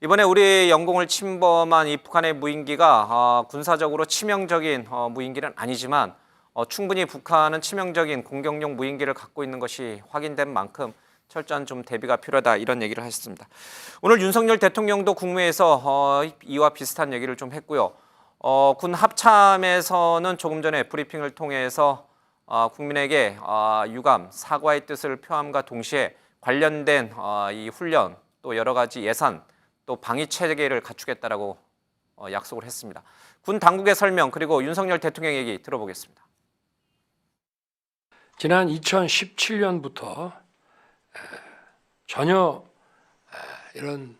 이번에 우리 영공을 침범한 이 북한의 무인기가 군사적으로 치명적인 무인기는 아니지만 충분히 북한은 치명적인 공격용 무인기를 갖고 있는 것이 확인된 만큼 철저한 좀 대비가 필요하다 이런 얘기를 하셨습니다. 오늘 윤석열 대통령도 국무회에서 이와 비슷한 얘기를 좀 했고요. 군 합참에서는 조금 전에 브리핑을 통해서 국민에게 유감, 사과의 뜻을 표함과 동시에 관련된 이 훈련 또 여러 가지 예산 또 방위 체계를 갖추겠다라고 약속을 했습니다. 군 당국의 설명 그리고 윤석열 대통령 얘기 들어보겠습니다. 지난 2017년부터 전혀 이런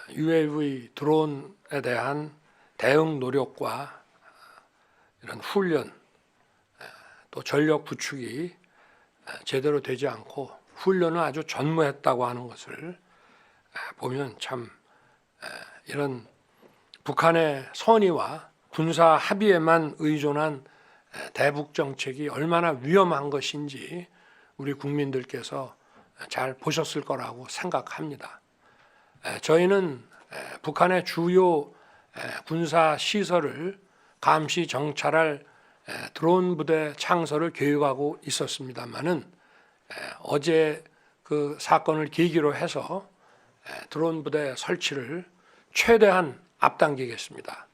UAV 드론에 대한 대응 노력과 이런 훈련 또 전력 구축이 제대로 되지 않고 훈련은 아주 전무했다고 하는 것을 보면 참 이런 북한의 선의와 군사 합의에만 의존한 대북 정책이 얼마나 위험한 것인지 우리 국민들께서 잘 보셨을 거라고 생각합니다. 저희는 북한의 주요 군사 시설을 감시 정찰할 드론 부대 창설을 계획하고 있었습니다만은 어제 그 사건을 계기로 해서 드론 부대 설치를 최대한 앞당기겠습니다.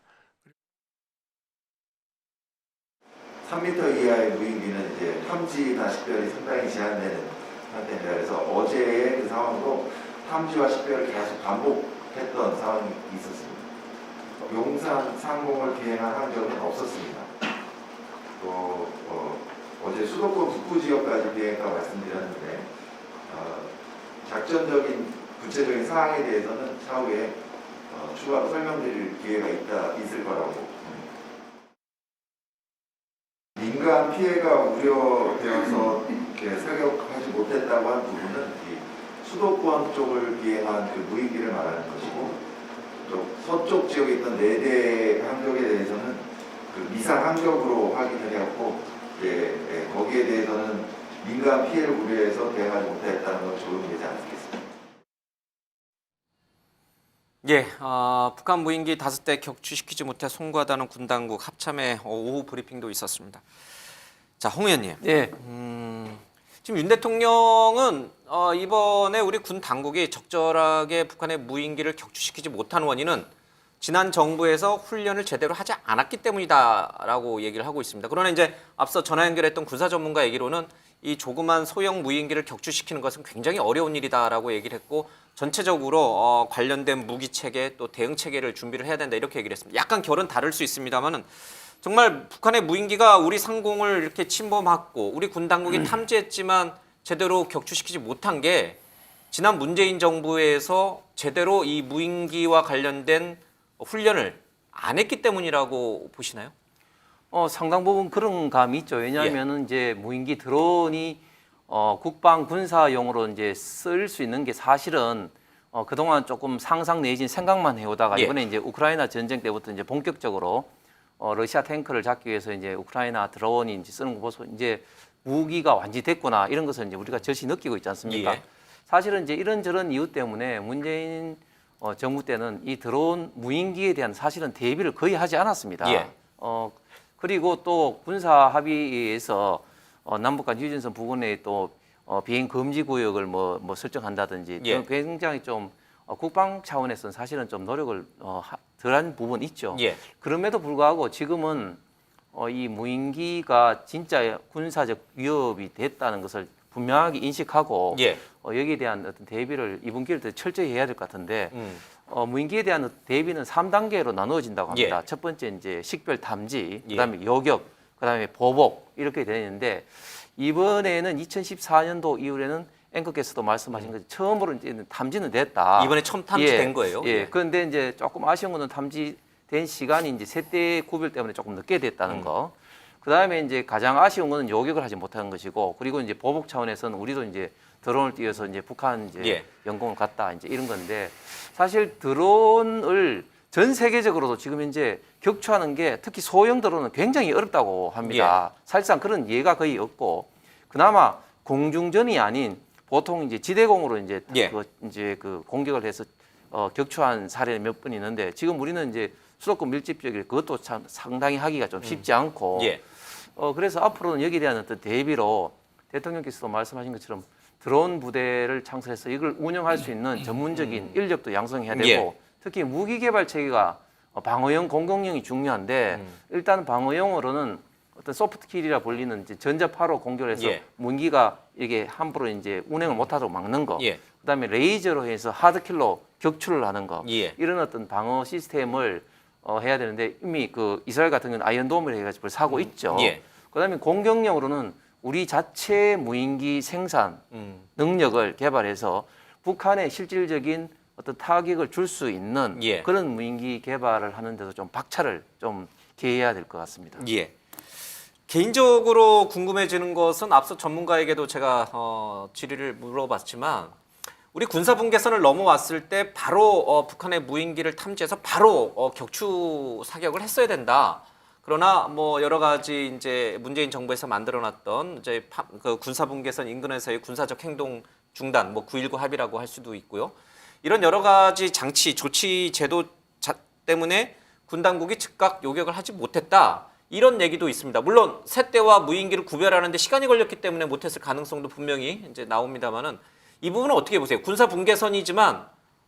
3m 이하의 무인기는 이제 탐지나 식별이 상당히 제한되는 상태입니다. 그래서 어제의 그 상황으로 탐지와 식별을 계속 반복했던 상황이 있었습니다. 용산 상공을 비행한 환경은 없었습니다. 또 어제 수도권 북부 지역까지 비행했다고 말씀드렸는데 작전적인 구체적인 사항에 대해서는 차후에 추가로 설명드릴 기회가 있을 거라고 봅니다. 민간 피해가 우려되어서 사격하지 못했다고 한 부분은 수도권 쪽을 비행한 그 무인기를 말하는 것이고 또 서쪽 지역에 있던 4대 항적에 대해서는 그 미상 항적으로 확인을 해왔고 거기에 대해서는 민간 피해를 우려해서 대응하지 못했다는 건 적용되지 않겠습니다. 예, 북한 무인기 5대 격추시키지 못해 송구하다는 군 당국 합참의 오후 브리핑도 있었습니다. 자, 홍 의원님. 예. 지금 윤 대통령은 이번에 우리 군 당국이 적절하게 북한의 무인기를 격추시키지 못한 원인은 지난 정부에서 훈련을 제대로 하지 않았기 때문이다라고 얘기를 하고 있습니다. 그러나 이제 앞서 전화 연결했던 군사 전문가 얘기로는 이 조그만 소형 무인기를 격추시키는 것은 굉장히 어려운 일이다라고 얘기를 했고 전체적으로 관련된 무기 체계 또 대응 체계를 준비를 해야 된다 이렇게 얘기를 했습니다. 약간 결은 다를 수 있습니다만은 정말 북한의 무인기가 우리 상공을 이렇게 침범했고 우리 군 당국이 탐지했지만 제대로 격추시키지 못한 게 지난 문재인 정부에서 제대로 이 무인기와 관련된 훈련을 안 했기 때문이라고 보시나요? 상당 부분 그런 감이 있죠. 왜냐하면은 이제 무인기 드론이 국방 군사용으로 이제 쓸 수 있는 게 사실은 그동안 조금 상상 내진 생각만 해오다가 이번에 이제 우크라이나 전쟁 때부터 이제 본격적으로 러시아 탱크를 잡기 위해서 이제 우크라이나 드론이 이제 쓰는 거 보소 이제 무기가 완지됐구나 이런 것을 이제 우리가 절시 느끼고 있지 않습니까? 예. 사실은 이제 이런저런 이유 때문에 문재인 정부 때는 이 드론 무인기에 대한 사실은 대비를 거의 하지 않았습니다. 예. 그리고 또 군사 합의에서 남북 간 휴전선 부근에 또 비행 금지 구역을 뭐 설정한다든지 예. 굉장히 좀 국방 차원에서는 사실은 좀 노력을 덜한 부분 있죠. 예. 그럼에도 불구하고 지금은 이 무인기가 진짜 군사적 위협이 됐다는 것을 분명하게 인식하고 예. 여기에 대한 어떤 대비를 이번 기회를 더 철저히 해야 될 것 같은데 무인기에 대한 대비는 3단계로 나누어진다고 합니다. 예. 첫 번째 이제 식별 탐지, 예. 그다음에 요격, 그다음에 보복 이렇게 되는데 이번에는 2014년도 이후에는 앵커께서도 말씀하신 것처럼 처음으로 이제 탐지는 됐다. 이번에 처음 탐지된 거예요. 예. 그런데 이제 조금 아쉬운 거는 탐지된 시간이 이제 세대 구별 때문에 조금 늦게 됐다는 거. 그다음에 이제 가장 아쉬운 거는 요격을 하지 못한 것이고 그리고 이제 보복 차원에서는 우리도 이제 드론을 띄워서 이제 북한 이제 예. 영공을 갔다 이제 이런 건데 사실 드론을 전 세계적으로도 지금 현재 격추하는 게 특히 소형 드론은 굉장히 어렵다고 합니다. 사실상 그런 예가 거의 없고 그나마 공중전이 아닌 보통 이제 지대공으로 이제 예. 그 공격을 해서 격추한 사례 몇 번 있는데 지금 우리는 이제 수도권 밀집 지역에 그것도 참 상당히 하기가 좀 쉽지 않고 예. 그래서 앞으로는 여기에 대한 어떤 대비로 대통령께서도 말씀하신 것처럼 드론 부대를 창설해서 이걸 운영할 수 있는 전문적인 인력도 양성해야 되고 예. 특히 무기 개발 체계가 방어용, 공격용이 중요한데 일단 방어용으로는 어떤 소프트킬이라 불리는 이제 전자파로 공격을 해서 예. 무기가 이게 함부로 이제 운행을 못하도록 막는 거, 예. 그다음에 레이저로 해서 하드킬로 격추를 하는 거, 예. 이런 어떤 방어 시스템을 해야 되는데 이미 그 이스라엘 같은 경우는 아이언돔을 해가지고 벌써 하고 있죠. 예. 그다음에 공격용으로는 우리 자체 무인기 생산 능력을 개발해서 북한에 실질적인 어떤 타격을 줄 수 있는 예. 그런 무인기 개발을 하는데도 좀 박차를 좀 기해야 될 것 같습니다. 예. 개인적으로 궁금해지는 것은 앞서 전문가에게도 제가 질의를 물어봤지만 우리 군사분계선을 넘어왔을 때 바로 북한의 무인기를 탐지해서 바로 격추 사격을 했어야 된다. 그러나 뭐 여러 가지 이제 문재인 정부에서 만들어놨던 이제 그 군사분계선 인근에서의 군사적 행동 중단, 뭐 9.19 합의라고 할 수도 있고요. 이런 여러 가지 장치, 조치 제도 때문에 군 당국이 즉각 요격을 하지 못했다. 이런 얘기도 있습니다. 물론 새떼와 무인기를 구별하는데 시간이 걸렸기 때문에 못했을 가능성도 분명히 이제 나옵니다만은 이 부분은 어떻게 보세요? 군사 분계선이지만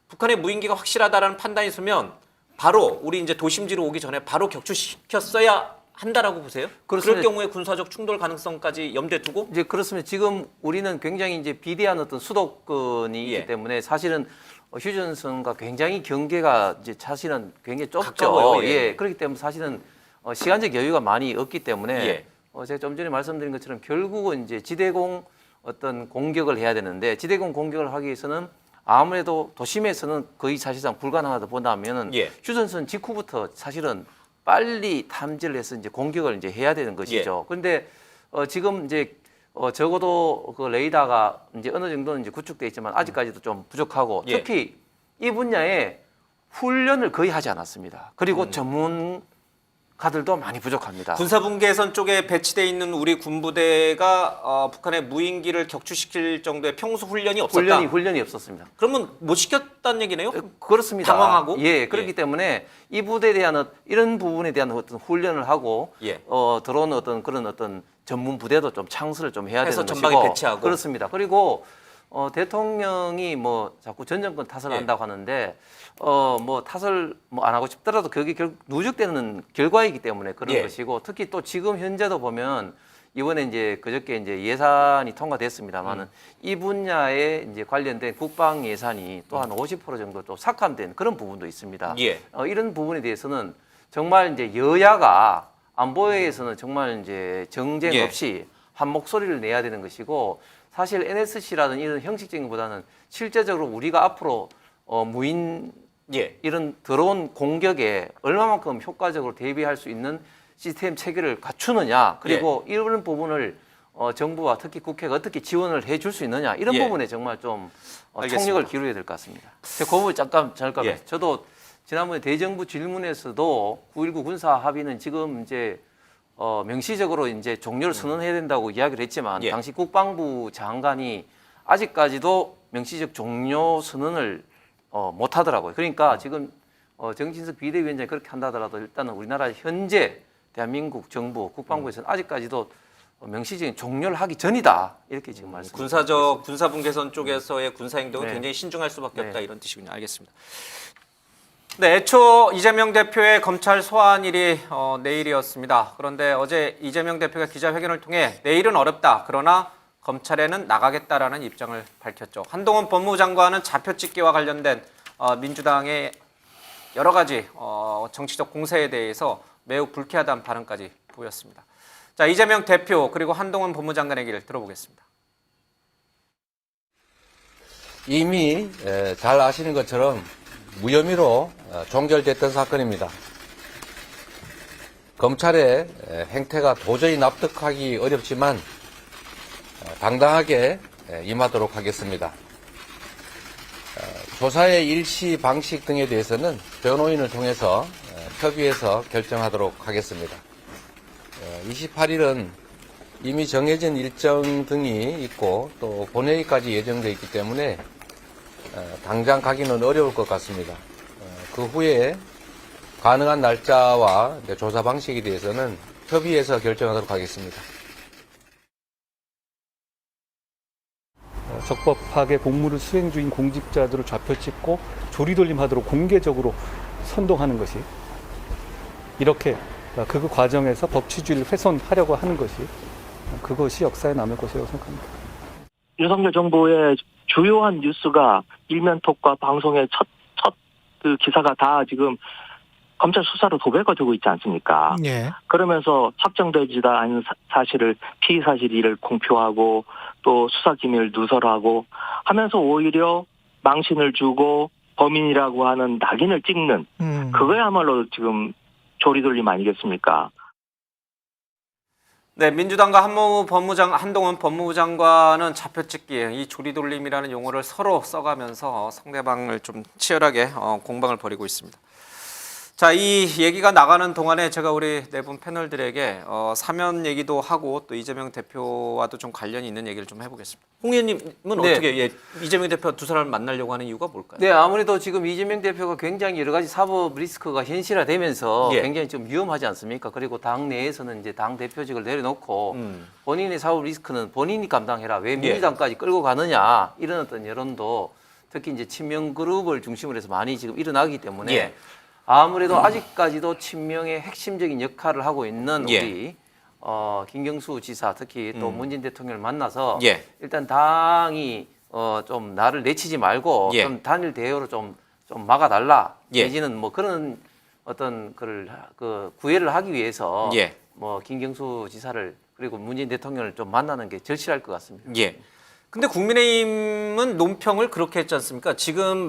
북한의 무인기가 확실하다라는 판단이 서면 바로 우리 이제 도심지로 오기 전에 바로 격추시켰어야 한다라고 보세요? 그럴 경우에 군사적 충돌 가능성까지 염두에 두고 이제 그렇습니다. 지금 우리는 굉장히 이제 비대한 어떤 수도권이 예. 있기 때문에 사실은 휴전선과 굉장히 경계가 이제 사실은 굉장히 좁죠. 가까워요. 예. 예. 그렇기 때문에 사실은 시간적 여유가 많이 없기 때문에 예. 제가 좀 전에 말씀드린 것처럼 결국은 이제 지대공 어떤 공격을 해야 되는데 지대공 공격을 하기 위해서는 아무래도 도심에서는 거의 사실상 불가능하다 본다면은 예. 휴전선 직후부터 사실은 빨리 탐지를 해서 이제 공격을 이제 해야 되는 것이죠. 그런데 지금 이제 적어도 그 레이더가 이제 어느 정도는 이제 구축돼 있지만 아직까지도 좀 부족하고 예. 특히 이 분야에 훈련을 거의 하지 않았습니다. 그리고 전문가들도 많이 부족합니다. 군사분계선 쪽에 배치돼 있는 우리 군부대가 북한의 무인기를 격추시킬 정도의 평소 훈련이 없었다. 훈련이 없었습니다. 그러면 못 시켰다는 얘기네요? 그렇습니다. 당황하고? 예, 그렇기 예. 때문에 이 부대에 대한 이런 부분에 대한 어떤 훈련을 하고 예. 들어온 어떤 그런 어떤 전문 부대도 좀 창설을 좀 해야 해서 되는 전방에 것이고 배치하고. 그렇습니다. 그리고 대통령이 뭐 자꾸 전 정권 탓을 예. 한다고 하는데 뭐 탓을 뭐 안 하고 싶더라도 그게 결국 누적되는 결과이기 때문에 그런 예. 것이고 특히 또 지금 현재도 보면 이번에 이제 그저께 이제 예산이 통과됐습니다만은 이 분야에 이제 관련된 국방 예산이 또 한 50% 정도 또 삭감된 그런 부분도 있습니다. 예. 이런 부분에 대해서는 정말 이제 여야가 안보에서는 정말 이제 정쟁 예. 없이 한 목소리를 내야 되는 것이고 사실 NSC라는 이런 형식적인 것보다는 실제적으로 우리가 앞으로 무인 예. 이런 드론 공격에 얼마만큼 효과적으로 대비할 수 있는 시스템 체계를 갖추느냐 그리고 이런 부분을 정부와 특히 국회가 어떻게 지원을 해줄 수 있느냐 이런 예. 부분에 정말 좀 알겠습니다. 총력을 기울여야 될 것 같습니다. 그 부분 잠깐 예. 저도 지난번에 대정부 질문에서도 9.19 군사 합의는 지금 이제 명시적으로 이제 종료를 선언해야 된다고 이야기를 했지만 예. 당시 국방부 장관이 아직까지도 명시적 종료 선언을 못 하더라고요. 그러니까 지금 정진석 비대위원장이 그렇게 한다 하더라도 일단은 우리나라 현재 대한민국 정부 국방부에서는 아직까지도 명시적인 종료를 하기 전이다 이렇게 지금 말씀드립니다. 군사분계선 쪽에서의 군사행동은 네. 굉장히 신중할 수밖에 없다 네. 이런 뜻이군요. 알겠습니다. 네, 애초 이재명 대표의 검찰 소환일이 내일이었습니다. 그런데 어제 이재명 대표가 기자회견을 통해 내일은 어렵다. 그러나 검찰에는 나가겠다라는 입장을 밝혔죠. 한동훈 법무부 장관은 잡혀 찍기와 관련된 민주당의 여러 가지 정치적 공세에 대해서 매우 불쾌하다는 발언까지 보였습니다. 자, 이재명 대표 그리고 한동훈 법무부 장관의 얘기를 들어보겠습니다. 이미 잘 아시는 것처럼 무혐의로 종결됐던 사건입니다. 검찰의 행태가 도저히 납득하기 어렵지만 당당하게 임하도록 하겠습니다. 조사의 일시 방식 등에 대해서는 변호인을 통해서 협의해서 결정하도록 하겠습니다. 28일은 이미 정해진 일정 등이 있고 또 본회의까지 예정되어 있기 때문에 당장 가기는 어려울 것 같습니다. 그 후에 가능한 날짜와 조사 방식에 대해서는 협의해서 결정하도록 하겠습니다. 적법하게 공무를 수행 중인 공직자들을 좌표 찍고 조리돌림하도록 공개적으로 선동하는 것이 이렇게 그 과정에서 법치주의를 훼손하려고 하는 것이 그것이 역사에 남을 것이라고 생각합니다. 윤석열 정부의 주요한 뉴스가 일면톡과 방송의 첫 그 기사가 다 지금 검찰 수사로 도배가 되고 있지 않습니까? 예. 그러면서 확정되지 않은 사실을 피의 사실을 공표하고 또 수사 기밀을 누설하고 하면서 오히려 망신을 주고 범인이라고 하는 낙인을 찍는 그거야말로 지금 조리돌림 아니겠습니까? 네, 민주당과 한동훈 법무부 장관은 잡혀찍기, 이 조리돌림이라는 용어를 서로 써가면서 상대방을 좀 치열하게 공방을 벌이고 있습니다. 자, 이 얘기가 나가는 동안에 제가 우리 네 분 패널들에게 사면 얘기도 하고 또 이재명 대표와도 좀 관련이 있는 얘기를 좀 해보겠습니다. 홍 의원님은 네. 어떻게 이재명 대표 두 사람을 만나려고 하는 이유가 뭘까요? 네, 아무래도 지금 이재명 대표가 굉장히 여러 가지 사법 리스크가 현실화되면서 예. 굉장히 좀 위험하지 않습니까? 그리고 당 내에서는 이제 당 대표직을 내려놓고 본인의 사법 리스크는 본인이 감당해라. 왜 민주당까지 끌고 가느냐 이런 어떤 여론도 특히 이제 친명 그룹을 중심으로 해서 많이 지금 일어나기 때문에 예. 아무래도 아직까지도 친명의 핵심적인 역할을 하고 있는 예. 우리 김경수 지사 특히 또 문재인 대통령을 만나서 예. 일단 당이 좀 나를 내치지 말고 예. 좀 단일 대우로 좀 막아달라 예. 내지는 뭐 그런 어떤 그 구애를 하기 위해서 예. 뭐 김경수 지사를 그리고 문재인 대통령을 좀 만나는 게 절실할 것 같습니다. 예. 근데 국민의힘은 논평을 그렇게 했지 않습니까? 지금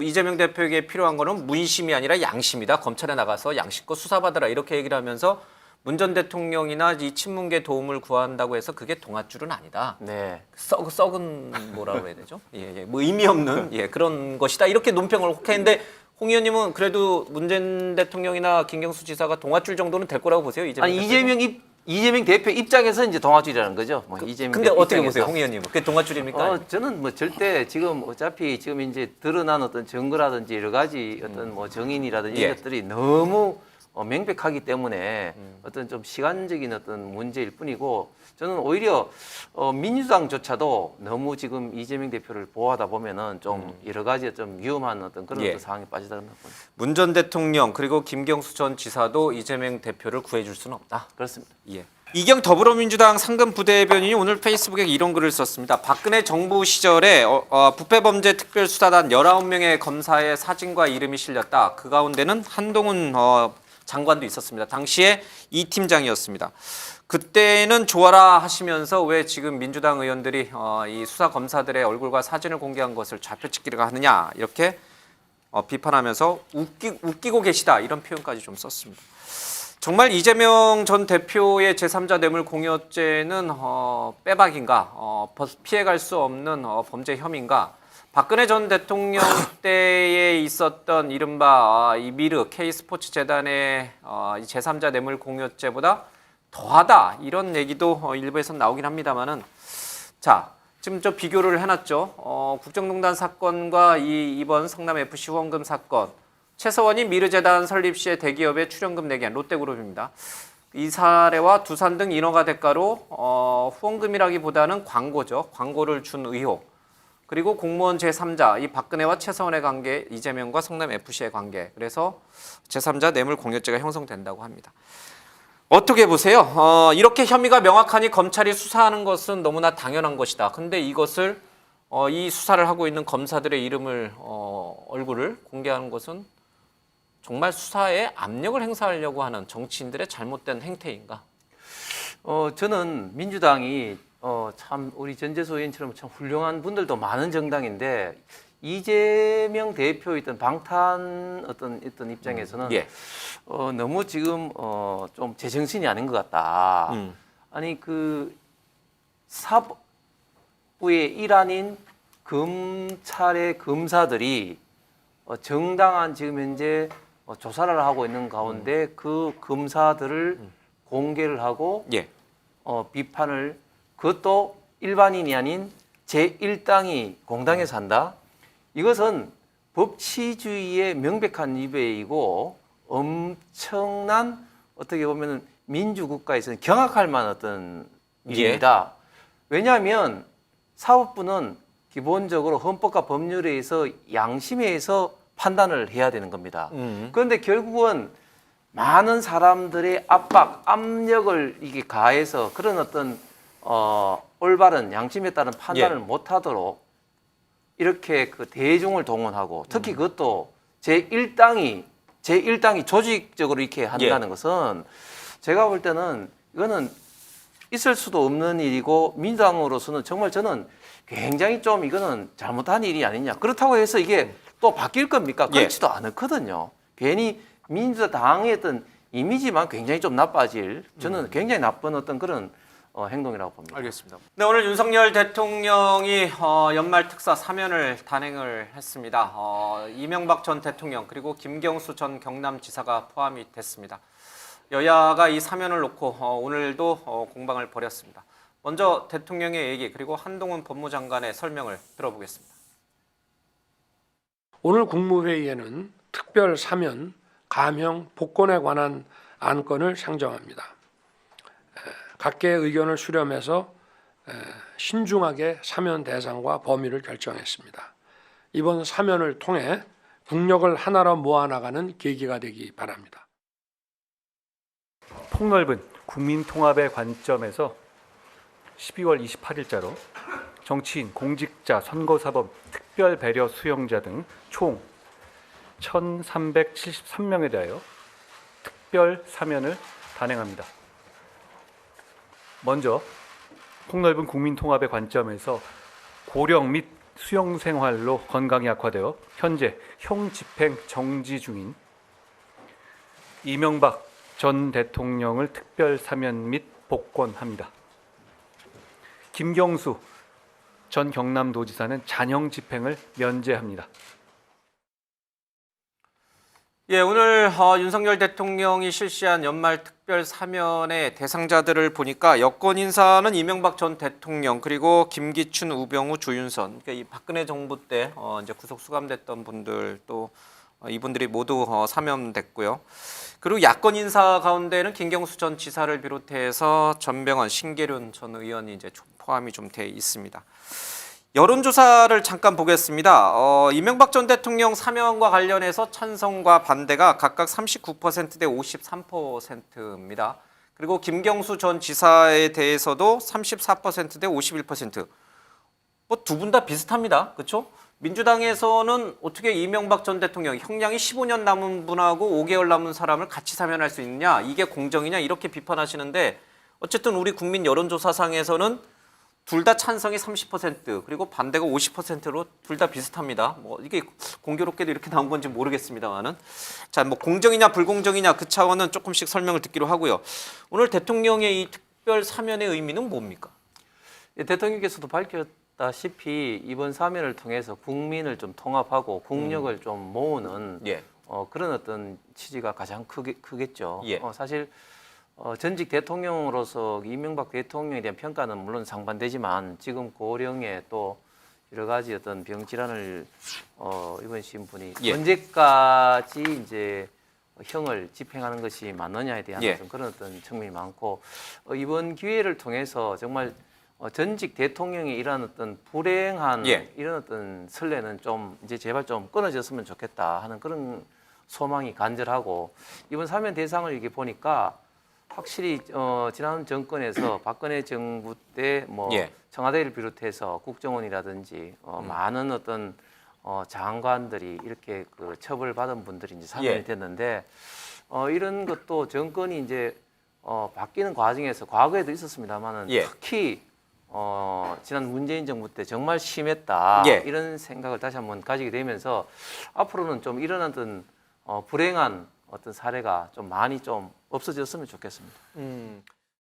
이재명 대표에게 필요한 거는 문심이 아니라 양심이다. 검찰에 나가서 양심껏 수사받아라. 이렇게 얘기를 하면서 문 전 대통령이나 이 친문계 도움을 구한다고 해서 그게 동아줄은 아니다. 네. 썩은 뭐라고 해야 되죠? 예. 뭐 의미 없는 그런 것이다. 이렇게 논평을 혹 했는데 홍 의원님은 그래도 문재인 대통령이나 김경수 지사가 동아줄 정도는 될 거라고 보세요? 이재명 대표 입장에서 이제 동아줄이라는 거죠. 뭐 이재명 근데 대표 어떻게 입장에서. 보세요, 홍 의원님은? 그게 동아줄입니까? 저는 뭐 절대 지금 어차피 지금 이제 드러난 어떤 증거라든지 여러 가지 어떤 뭐 정인이라든지 예. 이것들이 너무 명백하기 때문에 어떤 좀 시간적인 어떤 문제일 뿐이고 저는 오히려 민주당조차도 너무 지금 이재명 대표를 보호하다 보면은 좀 여러 가지 좀 위험한 어떤 그런 예. 어떤 상황에 빠지다는 것 문 전 대통령 그리고 김경수 전 지사도 이재명 대표를 구해줄 수는 없다. 그렇습니다. 예. 이경 더불어민주당 상근 부대변인이 오늘 페이스북에 이런 글을 썼습니다. 박근혜 정부 시절에 부패범죄특별수사단 19명의 검사의 사진과 이름이 실렸다. 그 가운데는 한동훈 장관도 있었습니다. 당시에 이 팀장이었습니다. 그때는 좋아라 하시면서 왜 지금 민주당 의원들이 이 수사 검사들의 얼굴과 사진을 공개한 것을 좌표찍기를 하느냐 이렇게 비판하면서 웃기고 계시다 이런 표현까지 좀 썼습니다. 정말 이재명 전 대표의 제3자 뇌물 공여죄는 빼박인가, 피해갈 수 없는 범죄 혐의인가? 박근혜 전 대통령 때에 있었던 이른바 이 미르 K스포츠 재단의 이 제3자 뇌물 공여죄보다 더하다 이런 얘기도 일부에서 나오긴 합니다만은 자 지금 저 비교를 해놨죠. 국정농단 사건과 이번 성남 FC 후원금 사건. 최서원이 미르재단 설립 시에 대기업에 출연금 내게 한 롯데그룹입니다. 이 사례와 두산 등 인허가 대가로 후원금이라기보다는 광고죠. 광고를 준 의혹. 그리고 공무원 제3자, 이 박근혜와 최서원의 관계, 이재명과 성남FC의 관계. 그래서 제3자 뇌물 공여죄가 형성된다고 합니다. 어떻게 보세요? 이렇게 혐의가 명확하니 검찰이 수사하는 것은 너무나 당연한 것이다. 근데 이것을 이 수사를 하고 있는 검사들의 이름을 얼굴을 공개하는 것은 정말 수사에 압력을 행사하려고 하는 정치인들의 잘못된 행태인가? 저는 민주당이 참 우리 전재수 의원처럼 참 훌륭한 분들도 많은 정당인데 이재명 대표의 어떤 방탄 어떤 입장에서는 예. 너무 지금 좀 제정신이 아닌 것 같다. 아니 그 사법부의 일환인 검찰의 검사들이 정당한 지금 현재 조사를 하고 있는 가운데 그 검사들을 공개를 하고 예. 비판을 그것도 일반인이 아닌 제1당이 공당에서 한다. 이것은 법치주의의 명백한 위배이고 엄청난 어떻게 보면 민주국가에서는 경악할 만한 어떤 일입니다. 왜냐하면 사법부는 기본적으로 헌법과 법률에 의해서 양심에 의해서 판단을 해야 되는 겁니다. 그런데 결국은 많은 사람들의 압박, 압력을 이게 가해서 그런 어떤 올바른 양심에 따른 판단을 못하도록 이렇게 그 대중을 동원하고 특히 그것도 제1당이 조직적으로 이렇게 한다는 것은 제가 볼 때는 이거는 있을 수도 없는 일이고 민주당으로서는 정말 저는 굉장히 좀 이거는 잘못한 일이 아니냐. 그렇다고 해서 이게 또 바뀔 겁니까? 그렇지도 않거든요. 괜히 민주당의 어떤 이미지만 굉장히 좀 나빠질 저는 굉장히 나쁜 어떤 그런 행동이라고 봅니다. 알겠습니다. 네, 오늘 윤석열 대통령이 연말 특사 사면을 단행을 했습니다. 이명박 전 대통령 그리고 김경수 전 경남지사가 포함이 됐습니다. 여야가 이 사면을 놓고 오늘도 공방을 벌였습니다. 먼저 대통령의 얘기 그리고 한동훈 법무장관의 설명을 들어보겠습니다. 오늘 국무회의에는 특별 사면, 감형, 복권에 관한 안건을 상정합니다. 각계의 의견을 수렴해서 신중하게 사면 대상과 범위를 결정했습니다. 이번 사면을 통해 국력을 하나로 모아나가는 계기가 되기 바랍니다. 폭넓은 국민통합의 관점에서 12월 28일자로 정치인, 공직자, 선거사범, 특별배려 수용자 등 총 1,373명에 대하여 특별 사면을 단행합니다. 먼저 폭넓은 국민통합의 관점에서 고령 및 수용 생활로 건강이 악화되어 현재 형 집행 정지 중인 이명박 전 대통령을 특별 사면 및 복권합니다. 김경수 전 경남도지사는 잔형 집행을 면제합니다. 예, 오늘 윤석열 대통령이 실시한 연말 특별 사면의 대상자들을 보니까 여권 인사는 이명박 전 대통령 그리고 김기춘, 우병우, 조윤선, 그러니까 이 박근혜 정부 때 이제 구속 수감됐던 분들 또 이분들이 모두 사면됐고요. 그리고 야권 인사 가운데는 김경수 전 지사를 비롯해서 전병헌, 신계륜 전 의원이 이제 포함이 좀 돼 있습니다. 여론조사를 잠깐 보겠습니다. 이명박 전 대통령 사면과 관련해서 찬성과 반대가 각각 39%대 53%입니다. 그리고 김경수 전 지사에 대해서도 34%대 51%. 뭐 두 분 다 비슷합니다. 그렇죠? 민주당에서는 어떻게 이명박 전 대통령 형량이 15년 남은 분하고 5개월 남은 사람을 같이 사면할 수 있느냐? 이게 공정이냐? 이렇게 비판하시는데 어쨌든 우리 국민 여론조사상에서는 둘 다 찬성이 30% 그리고 반대가 50%로 둘 다 비슷합니다. 뭐 이게 공교롭게도 이렇게 나온 건지 모르겠습니다만은 자, 뭐 공정이냐 불공정이냐 그 차원은 조금씩 설명을 듣기로 하고요. 오늘 대통령의 이 특별 사면의 의미는 뭡니까? 대통령께서도 밝혔다시피 이번 사면을 통해서 국민을 좀 통합하고 국력을 좀 모으는 그런 어떤 취지가 가장 크겠죠. 사실 전직 대통령으로서 이명박 대통령에 대한 평가는 물론 상반되지만 지금 고령에 또 여러 가지 어떤 병 질환을 입으신 분이 언제까지 이제 형을 집행하는 것이 맞느냐에 대한 어떤 그런 어떤 측면이 많고 이번 기회를 통해서 정말 전직 대통령의 이런 어떤 불행한 이런 어떤 선례는 좀 이제 제발 좀 끊어졌으면 좋겠다 하는 그런 소망이 간절하고 이번 사면 대상을 이렇게 보니까 확실히 지난 정권에서 박근혜 정부 때 뭐 청와대를 비롯해서 국정원이라든지 많은 어떤 장관들이 이렇게 그 처벌받은 분들이 이제 사면이 됐는데 이런 것도 정권이 이제 바뀌는 과정에서 과거에도 있었습니다만은 특히 지난 문재인 정부 때 정말 심했다 이런 생각을 다시 한번 가지게 되면서 앞으로는 좀 이런 어떤 불행한 어떤 사례가 좀 많이 좀 없어졌으면 좋겠습니다.